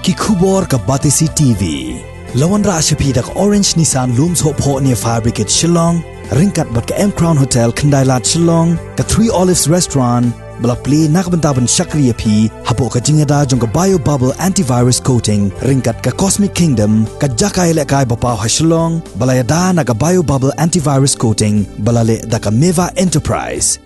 ki khubor ka Batisi TV. Lawan ra ashapi dak Orange Nissan Looms Hope Ho near Fabricate Shillong, ringkat bat ka M Crown Hotel Kendailat Shillong, ka Three Olives Restaurant, balak play nakbentaban Shakriya P, hapo ka jingada jong ka Bio Bubble Antivirus Coating, ringkat ka Cosmic Kingdom, ka Jakai Lekai Bapaw ha Shillong, balayada na ka Bio Bubble Antivirus Coating, balale da ka Meva Enterprise.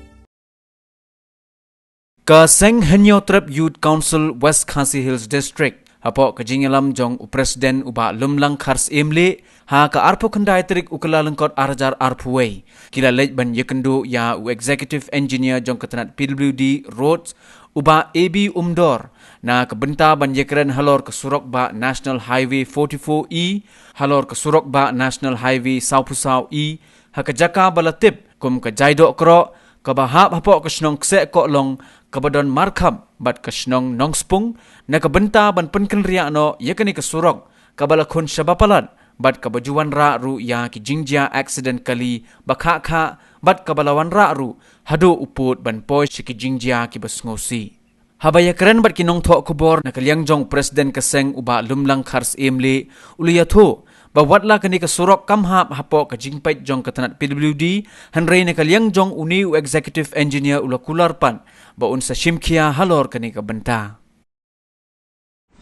Ka Seng Henyo Trip Youth Council West Khasi Hills District hapo ka jingalam jong Presiden uba lumlang khars emle ha ka arpo kendai trik ukala lengkot arjar arpuway kila lej ban yekendu ya u Executive Engineer jong ketenat PWD Roads uba AB Umdor na kebenta ban yekeren halor ke surok ba National Highway 44E halor ke surok ba National Highway Saupusau E ha ka jaka balatip kum ka jaidok kro kabahap hapo kesnong kse ko long kabadon markhab bat kesnong nongspung na kabenta ban penken ria no yakani kesurok kabala khun shabapalat bat kabajuan ra ru ya ki jingjia accident kali bakha kha bat kabalawan ra ru hado uput ban poi ki jingjia ki basngosi habaya keren bat kinong tho kubor na kalyang jong Presiden kaseng uba lumlang khars emle uliyatho bawatla kani ka surok kamhap hapo ka jingpait jong katanat PWD hanrei na kalyang jong uniu Executive Engineer ulakular pan baun sa shimkia halor kani ka benta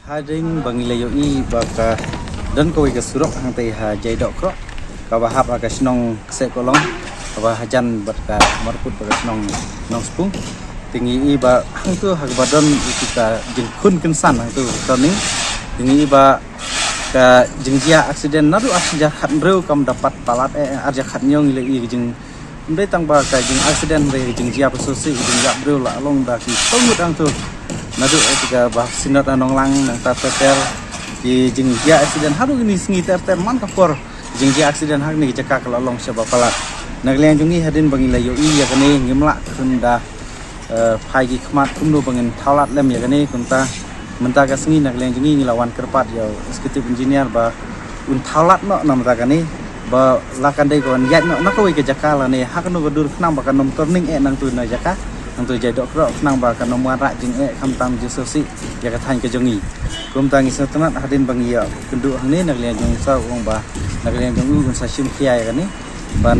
hading bangilayo I baka dan ko ka surok hang tai ha jaidok kro ka bahap ka snong se kolong ka hajan bat ka marput ka snong nong spung tingi I ba hang tu ha badon kita jingkun kensan hang tu toning tingi I ba ka jingjia accident nadu asja khat breu kam dapat palat arja khat nyong ile I jing ndai tang ba ka jing accident re jingjia pasosi jingjia breu la long da ki tongut ang tu nadu tiga bah sinat anong lang nang ta ter ki jingjia accident haru ni singi ter man ka por jingjia accident hak ni jaka kala long seba palat naglian jungi hadin bangila yo I ya kane ngimla kunda phai ki khmat kumno bangin thalat lem ya kane kunta menta ka singi nak leng jingi lawan kerpat ya Executive Engineer ba un thalat no nam ta kani ba lakan dai kon yat no nakoi ke jakala ne hakno godur khnang ba kanom turning nang tu na jaka nang tu jaidok kro khnang ba kanom wan ra jing kham tam ju sosi ya ka thain ke jongi kum tangi satnat hadin bang ya kendu hang ne nak leng jong sa ong ba nak leng jong u sa sim khia ya kani ban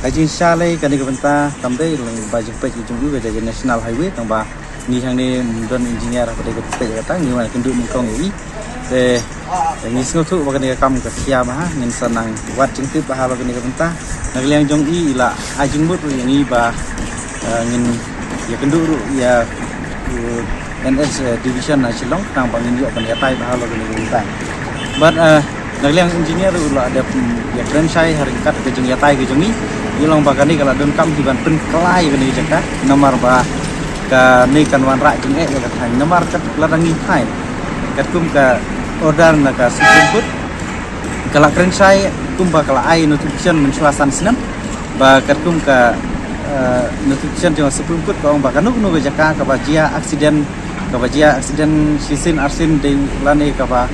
ajin shalai kani ka benta tamdai lang ba jing pe jong u ga National Highway tang ba ni hang ni don engineer pada ke tang ni wan kendu mengkong I te ni sngotu ba kani kam ka khia ma ngin sanang wat jingtip ba ha ba kani ka benta nagliang jong I ila ajing mut yang I ba ngin ya kendu ru ya NS division na Shillong nang bangin yo ban yatai ba ha ba kani ka benta but nagliang engineer ula ada ya franchise haringkat ke jeng yatai ke jongi ilong ba kani kala don kam di ban pen kelai kani jaka nomor ba ka ni kan wan ra jing ya ka thang namar kat ladangi thai kat kum ka order na ka sumput kala krensai kum ba kala ai notification mensuasan sinan ba kat kum ka notification jong sumput ka ong ba kanuk no jaka ka ba jia accident sisin arsin de lani ka ba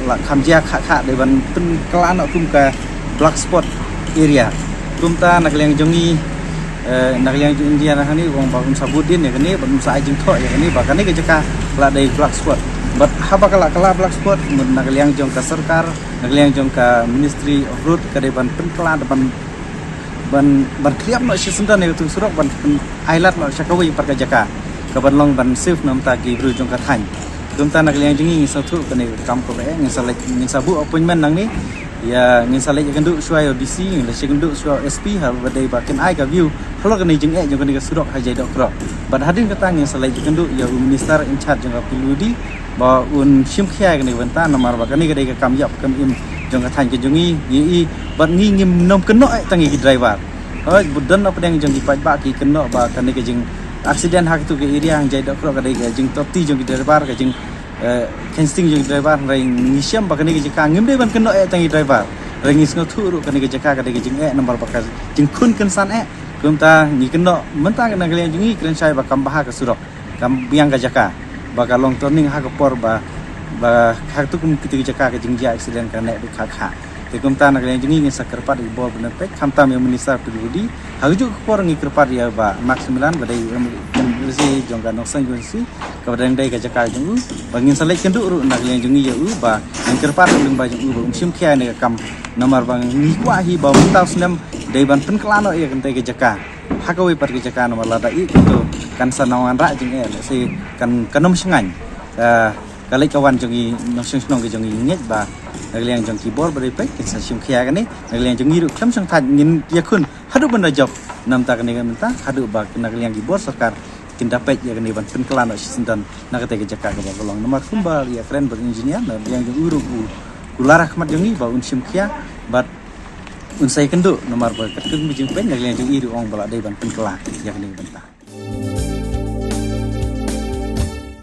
la khamjia kha de ban pen kala no kum ka black spot area kum ta nak leng jongi nagliang India na hani wong bangun sabudin ya kani bangun sa ajing tho ya kani bakane ke jaka la dai black spot but haba kala black spot mun nagliang jong ka sarkar nagliang jong ka Ministry of Road ka de ban pen kala ban kliap no si sendan ne tu surok ban ailat no sakawi par ka jaka ka ban long ban sif nam ta ki bru jong ka than dum ta nagliang jingi sa thu kani kam ko be ngin sabu appointment nang ni ya ngin salai kendu suai DC ngin la kendu suai SP ha badai bakin ai ka view halo kani jing jong kani ka surok ha jaidok kro bad hadin kata ngin salai kendu ya minister in charge jong ka piludi ba un sim khia kani banta namar ba kani ka dai ka kam yap kam im jong ka than ke jongi I bad ngi ngim nom keno tangi ki driver oi budan apa dang jong ki paj ba ki keno ba kani ka jing accident hak tu ke area hang jaidok kro ka dai ka jing toti jong ki driver ka jing casting jong driver ring ngisiam bakani ke jaka ngim de ban keno tangi driver ring ngis ngotu ru kani ke jaka ka de jing nomor bakal jing kun kensan kumta ni keno menta kana kalian jingi krensai ba kam bah ka surok kam biang ka jaka bakal long turning ha ka por ba hak tu kum kiti jaka ka jing ja accident ka nek kha kha te kumta na kalian jingi ngisa kerpat di bawah benar pek kam tam yang minister PWD haju ko por ngi kerpat ya ba max 9 ba dai si jongga noksang si kepada yang day kajaka jong bangin salai kendu ru nak liang jongi ya ba yang kerpat ling ba jong sim kia ne kam nomor bang ni kwa hi ba mentau senam day ban penkelano ya kentai kajaka hakawi par kajaka nomor lada i itu kan sanawan ra jeng si kan kanom sengan kali kawan jongi noksang senong ke jongi nget ba nak liang jong keyboard beri pek kita sim kia kan ni nak liang jongi ru kam sang tan ngin ya kun hadu benda job nam tak ni kan mentah hadu ba nak liang keyboard sakar kita dapat ya kan iban penkelan dan nak kata kerja kagak bakolong nomor kumbal ya keren berengineer yang uruk ularah kemat jongi ba unsim kia bat unsai kendu nomor berkat kun bijing pen yang iru ong bala iban penkelan ya kan iban